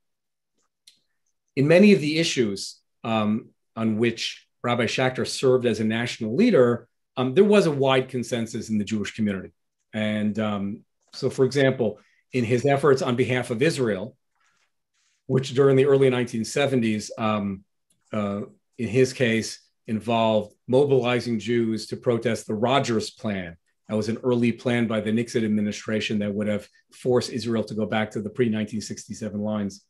In many of the issues on which Rabbi Schachter served as a national leader, there was a wide consensus in the Jewish community. And so, for example, in his efforts on behalf of Israel, which during the early 1970s, in his case, involved mobilizing Jews to protest the Rogers Plan. That was an early plan by the Nixon administration that would have forced Israel to go back to the pre-1967 lines.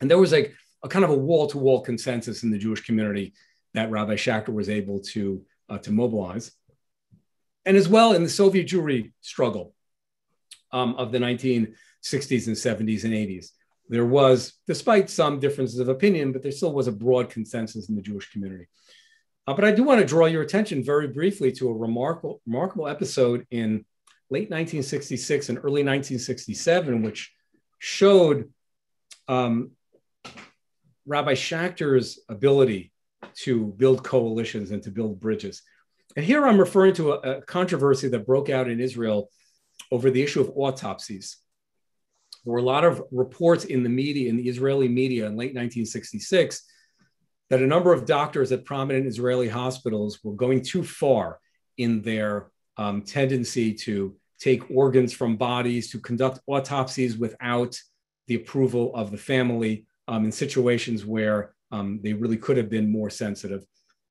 And there was a kind of a wall-to-wall consensus in the Jewish community that Rabbi Schachter was able to mobilize. And as well in the Soviet Jewry struggle of the 1960s and 70s and 80s. There was, despite some differences of opinion, but there still was a broad consensus in the Jewish community. But I do want to draw your attention very briefly to a remarkable episode in late 1966 and early 1967, which showed Rabbi Schachter's ability to build coalitions and to build bridges. And here I'm referring to a controversy that broke out in Israel over the issue of autopsies. There were a lot of reports in the media, in the Israeli media in late 1966, that a number of doctors at prominent Israeli hospitals were going too far in their tendency to take organs from bodies, to conduct autopsies without the approval of the family in situations where they really could have been more sensitive.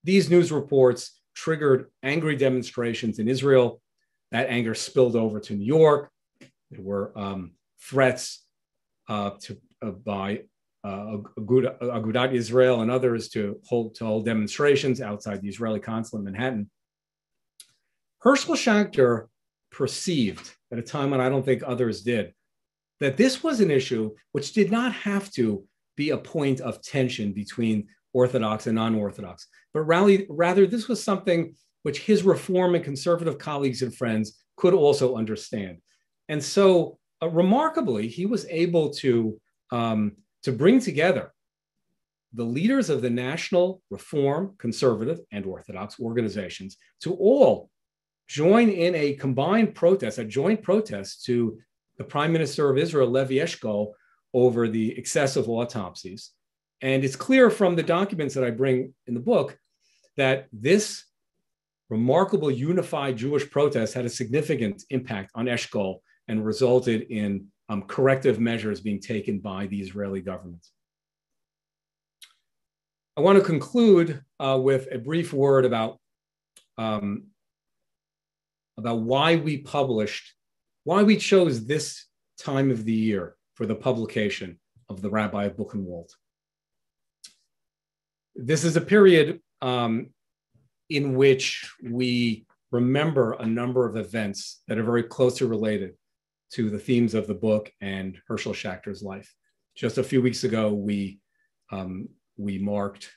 These news reports triggered angry demonstrations in Israel. That anger spilled over to New York. There were threats by Agudat Israel and others to hold demonstrations outside the Israeli consulate in Manhattan. Herschel Schachter perceived at a time when I don't think others did, that this was an issue which did not have to be a point of tension between Orthodox and non-Orthodox, but rather this was something which his Reform and conservative colleagues and friends could also understand. And so remarkably, he was able to bring together the leaders of the national Reform, conservative, and Orthodox organizations to all join in a combined protest, a joint protest to the Prime Minister of Israel, Levi Eshkol, over the excessive autopsies. And it's clear from the documents that I bring in the book that this remarkable unified Jewish protest had a significant impact on Eshkol and resulted in corrective measures being taken by the Israeli government. I want to conclude with a brief word about why we chose this time of the year for the publication of the Rabbi of Buchenwald. This is a period in which we remember a number of events that are very closely related to the themes of the book and Herschel Schachter's life. Just a few weeks ago, we marked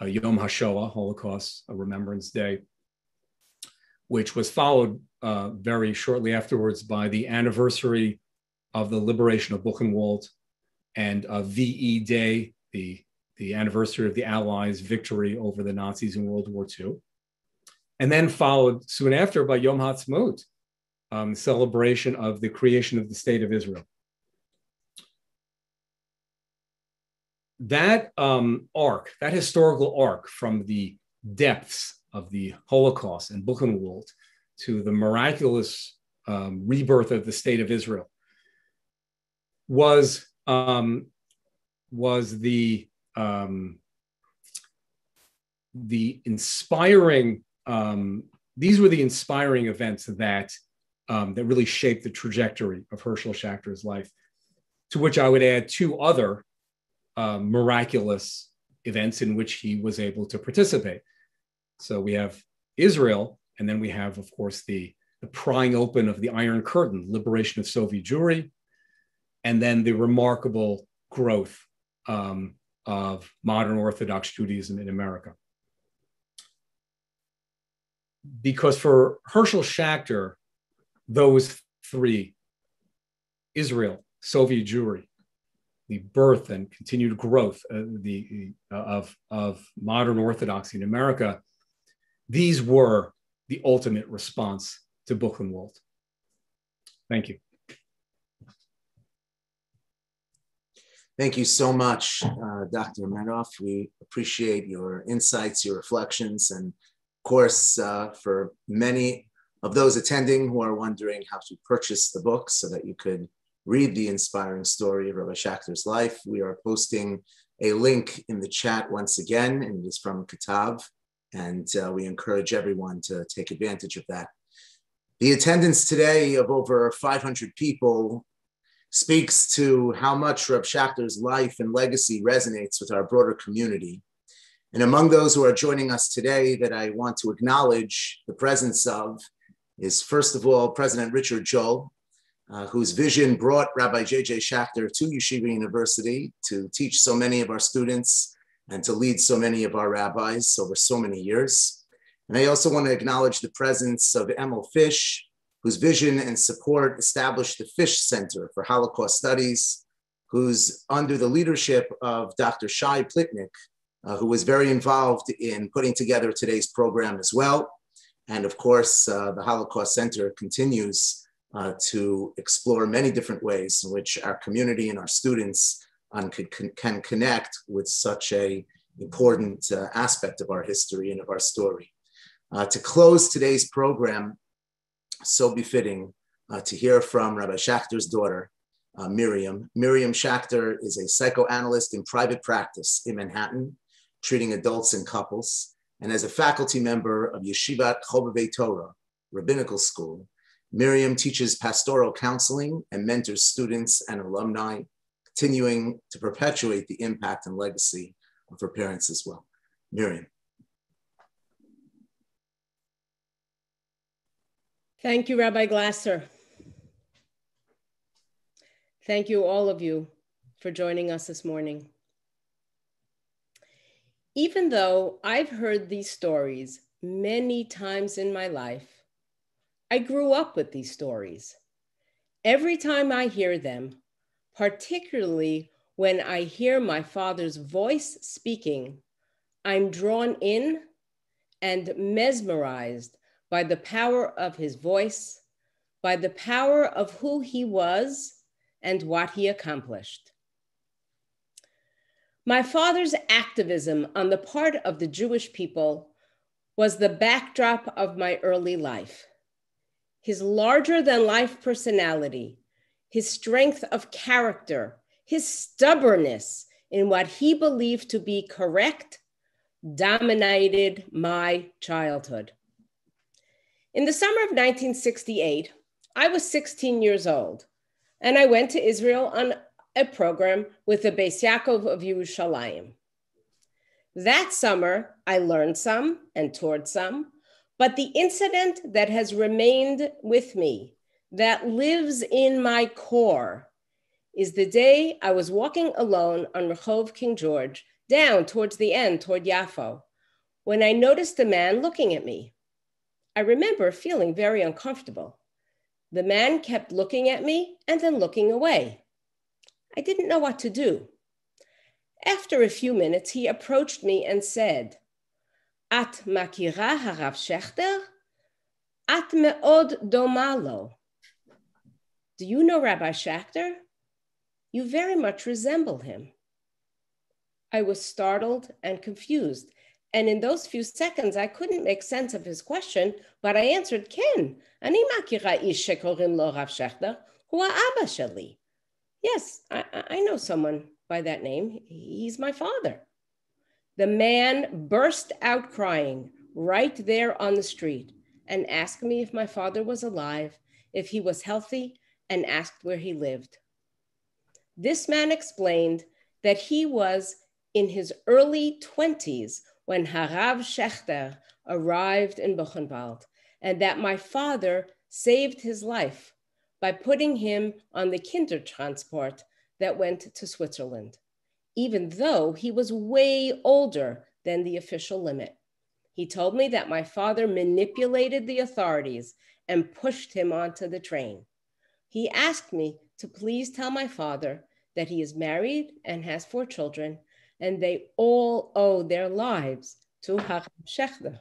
Yom HaShoah, Holocaust, a Remembrance Day, which was followed very shortly afterwards by the anniversary of the liberation of Buchenwald and VE Day, the anniversary of the Allies' victory over the Nazis in World War II. And then followed soon after by Yom HaAtzmaut, celebration of the creation of the State of Israel. That arc, that historical arc from the depths of the Holocaust and Buchenwald to the miraculous rebirth of the State of Israel was the inspiring. These were the inspiring events that really shaped the trajectory of Herschel Schachter's life, to which I would add two other miraculous events in which he was able to participate. So we have Israel, and then we have, of course, the prying open of the Iron Curtain, liberation of Soviet Jewry, and then the remarkable growth of modern Orthodox Judaism in America. Because for Herschel Schachter, those three, Israel, Soviet Jewry, the birth and continued growth of modern Orthodoxy in America, these were the ultimate response to Buchenwald. Thank you. Thank you so much, Dr. Medoff. We appreciate your insights, your reflections, and of course, for many of those attending who are wondering how to purchase the book so that you could read the inspiring story of Rabbi Schachter's life, we are posting a link in the chat once again, and it is from Katav, and we encourage everyone to take advantage of that. The attendance today of over 500 people speaks to how much Rabbi Schachter's life and legacy resonates with our broader community. And among those who are joining us today that I want to acknowledge the presence of is, first of all, President Richard Joel, whose vision brought Rabbi J.J. Schachter to Yeshiva University to teach so many of our students and to lead so many of our rabbis over so many years. And I also want to acknowledge the presence of Emil Fish, whose vision and support established the Fish Center for Holocaust Studies, who's under the leadership of Dr. Shai Plitnik, who was very involved in putting together today's program as well. And of course, the Holocaust Center continues to explore many different ways in which our community and our students can connect with such an important aspect of our history and of our story. To close today's program, so befitting to hear from Rabbi Schachter's daughter, Miriam. Miriam Schachter is a psychoanalyst in private practice in Manhattan, treating adults and couples. And as a faculty member of Yeshivat Chobevei Torah, Rabbinical School, Miriam teaches pastoral counseling and mentors students and alumni continuing to perpetuate the impact and legacy of her parents as well. Miriam. Thank you, Rabbi Glasser. Thank you, all of you, for joining us this morning. Even though I've heard these stories many times in my life, I grew up with these stories. Every time I hear them, particularly when I hear my father's voice speaking, I'm drawn in and mesmerized by the power of his voice, by the power of who he was and what he accomplished. My father's activism on the part of the Jewish people was the backdrop of my early life. His larger-than-life personality, his strength of character, his stubbornness in what he believed to be correct, dominated my childhood. In the summer of 1968, I was 16 years old, and I went to Israel on a program with the Beis Yaakov of Yerushalayim. That summer, I learned some and toured some, but the incident that has remained with me, that lives in my core, is the day I was walking alone on Rehov King George, down towards the end, toward Yafo, when I noticed a man looking at me. I remember feeling very uncomfortable. The man kept looking at me and then looking away. I didn't know what to do. After a few minutes, he approached me and said, "At makira harav Schachter? At me'od doma lo." Do you know Rabbi Schachter? You very much resemble him. I was startled and confused. And in those few seconds, I couldn't make sense of his question, but I answered, "Ken, ani makira ish shekorim lo Rav Schachter, hu ha'aba sheli." Yes, I know someone by that name. He's my father. The man burst out crying right there on the street and asked me if my father was alive, if he was healthy, and asked where he lived. This man explained that he was in his early 20s when Harav Schachter arrived in Buchenwald, and that my father saved his life by putting him on the Kindertransport that went to Switzerland, even though he was way older than the official limit. He told me that my father manipulated the authorities and pushed him onto the train. He asked me to please tell my father that he is married and has 4 children, and they all owe their lives to Harav Schachter.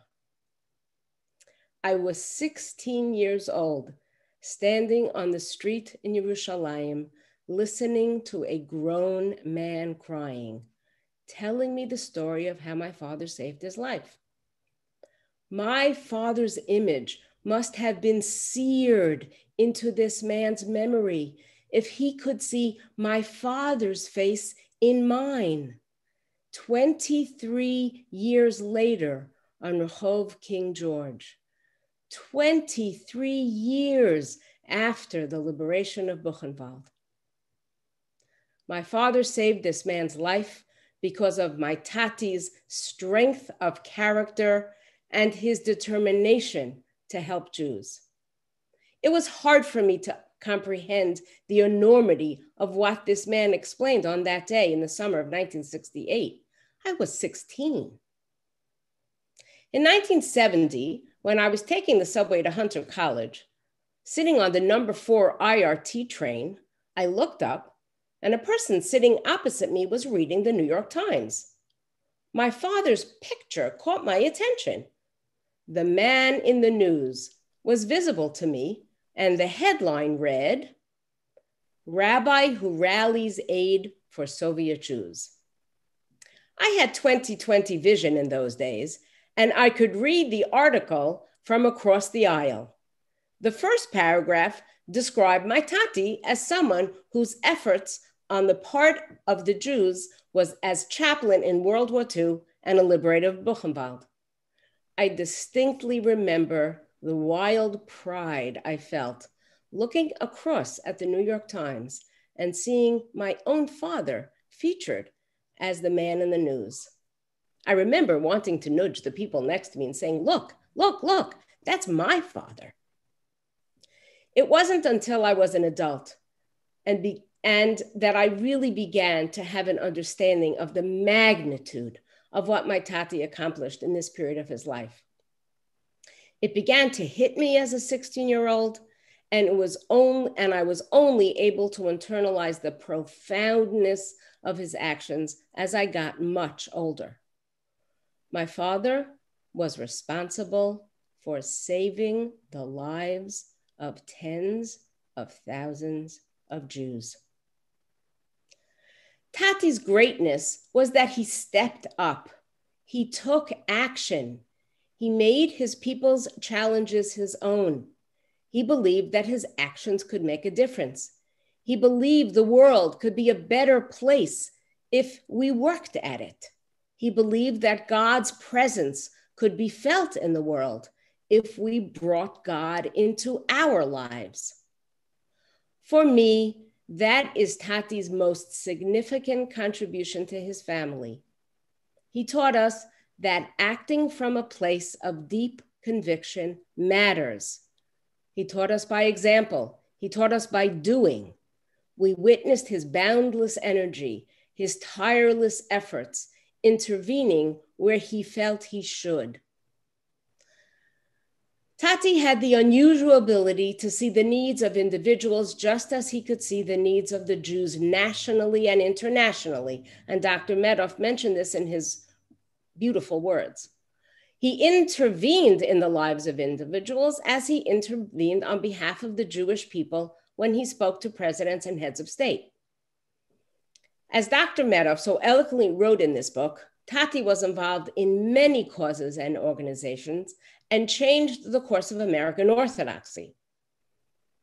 I was 16 years old, standing on the street in Yerushalayim, listening to a grown man crying, telling me the story of how my father saved his life. My father's image must have been seared into this man's memory if he could see my father's face in mine. 23 years later on Rehov King George, 23 years after the liberation of Buchenwald. My father saved this man's life because of my tati's strength of character and his determination to help Jews. It was hard for me to comprehend the enormity of what this man explained on that day in the summer of 1968. I was 16. In 1970, when I was taking the subway to Hunter College, sitting on the number 4 IRT train, I looked up and a person sitting opposite me was reading the New York Times. My father's picture caught my attention. The man in the news was visible to me, and the headline read, "Rabbi who rallies aid for Soviet Jews." I had 20/20 vision in those days, and I could read the article from across the aisle. The first paragraph described my tati as someone whose efforts on the part of the Jews was as chaplain in World War II and a liberator of Buchenwald. I distinctly remember the wild pride I felt looking across at the New York Times and seeing my own father featured as the man in the news. I remember wanting to nudge the people next to me and saying, look, look, look, that's my father. It wasn't until I was an adult and that I really began to have an understanding of the magnitude of what my Tati accomplished in this period of his life. It began to hit me as a 16-year-old, and I was only able to internalize the profoundness of his actions as I got much older. My father was responsible for saving the lives of tens of thousands of Jews. Tati's greatness was that he stepped up. He took action. He made his people's challenges his own. He believed that his actions could make a difference. He believed the world could be a better place if we worked at it. He believed that God's presence could be felt in the world if we brought God into our lives. For me, that is Tati's most significant contribution to his family. He taught us that acting from a place of deep conviction matters. He taught us by example. He taught us by doing. We witnessed his boundless energy, his tireless efforts, intervening where he felt he should. Tati had the unusual ability to see the needs of individuals just as he could see the needs of the Jews nationally and internationally. And Dr. Medoff mentioned this in his beautiful words. He intervened in the lives of individuals as he intervened on behalf of the Jewish people when he spoke to presidents and heads of state. As Dr. Medoff so eloquently wrote in this book, Tati was involved in many causes and organizations and changed the course of American Orthodoxy.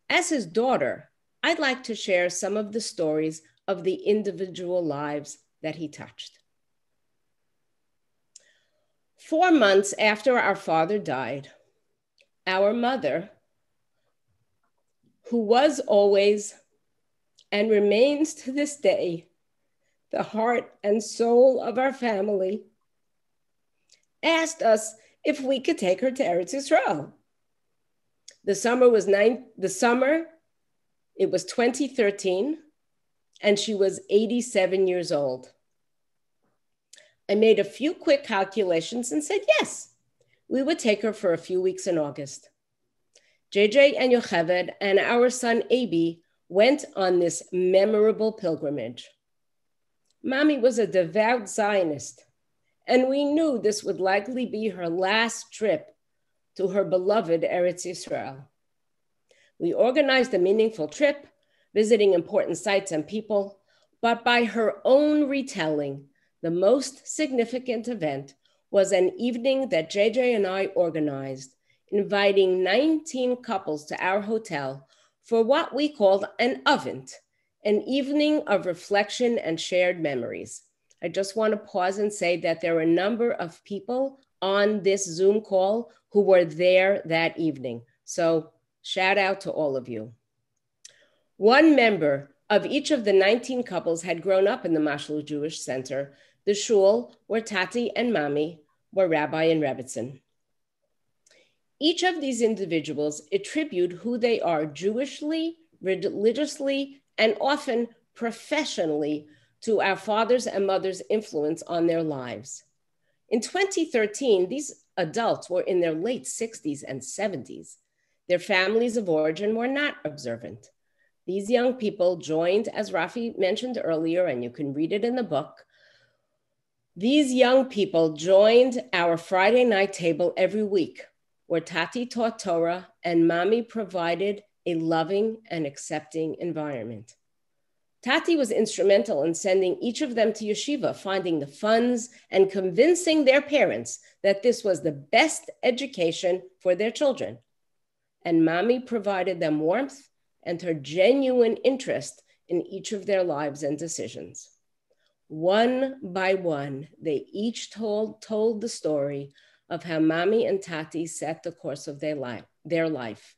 As his daughter, I'd like to share some of the stories of the individual lives that he touched. 4 months after our father died, our mother, who was always and remains to this day the heart and soul of our family, asked us if we could take her to Eretz Yisrael. It was 2013, and she was 87 years old. I made a few quick calculations and said, yes, we would take her for a few weeks in August. JJ and Yocheved and our son Abi went on this memorable pilgrimage. Mommy was a devout Zionist, and we knew this would likely be her last trip to her beloved Eretz Yisrael. We organized a meaningful trip, visiting important sites and people, but by her own retelling, the most significant event was an evening that JJ and I organized, inviting 19 couples to our hotel for what we called an ovent, an evening of reflection and shared memories. I just want to pause and say that there were a number of people on this Zoom call who were there that evening. So shout out to all of you. One member of each of the 19 couples had grown up in the Mashal Jewish Center, the shul where Tati and Mami were rabbi and rebbitzin. Each of these individuals attribute who they are Jewishly, religiously, and often professionally to our fathers and mothers' influence on their lives. In 2013, these adults were in their late 60s and 70s. Their families of origin were not observant. These young people joined, as Rafi mentioned earlier, and you can read it in the book, these young people joined our Friday night table every week, where Tati taught Torah and Mami provided a loving and accepting environment. Tati was instrumental in sending each of them to yeshiva, finding the funds and convincing their parents that this was the best education for their children. And Mami provided them warmth and her genuine interest in each of their lives and decisions. One by one, they each told the story of how Mami and Tati set the course of their life.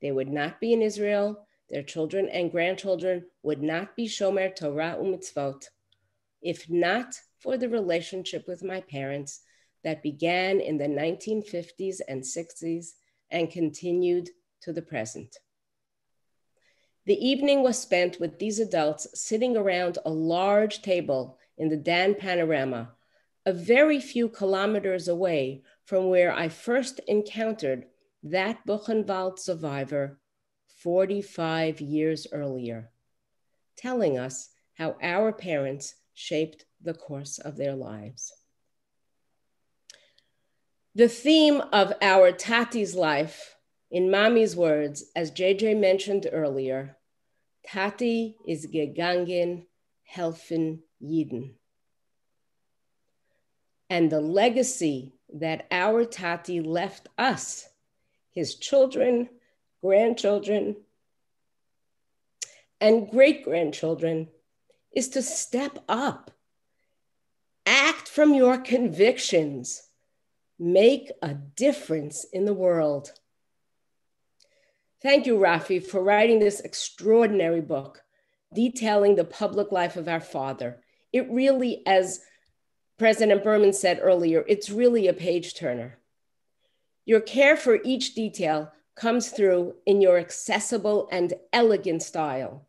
They would not be in Israel. their children and grandchildren would not be Shomer Torah u'mitzvot if not for the relationship with my parents that began in the 1950s and 60s and continued to the present. The evening was spent with these adults sitting around a large table in the Dan Panorama, a very few kilometers away from where I first encountered that Buchenwald survivor 45 years earlier, telling us how our parents shaped the course of their lives. The theme of our Tati's life, in Mommy's words, as JJ mentioned earlier, Tati is gegangen, helfen Jeden. And the legacy that our Tati left us, his children, grandchildren, and great-grandchildren, is to step up, act from your convictions, make a difference in the world. Thank you, Rafi, for writing this extraordinary book, detailing the public life of our father. It really, as President Berman said earlier, it's really a page turner. Your care for each detail comes through in your accessible and elegant style.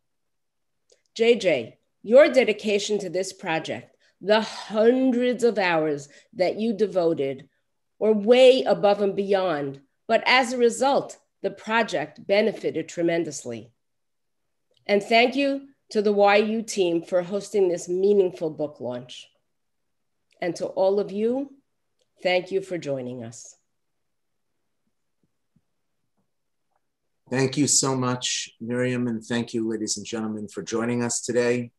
JJ, your dedication to this project, the hundreds of hours that you devoted, were way above and beyond, but as a result, the project benefited tremendously. And thank you to the YU team for hosting this meaningful book launch. And to all of you, thank you for joining us. Thank you so much, Miriam, and thank you, ladies and gentlemen, for joining us today.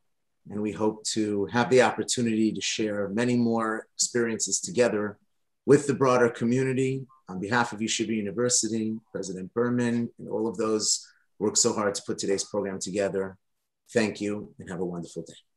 And we hope to have the opportunity to share many more experiences together with the broader community. On behalf of Yeshiva University, President Berman, and all of those who worked so hard to put today's program together, thank you and have a wonderful day.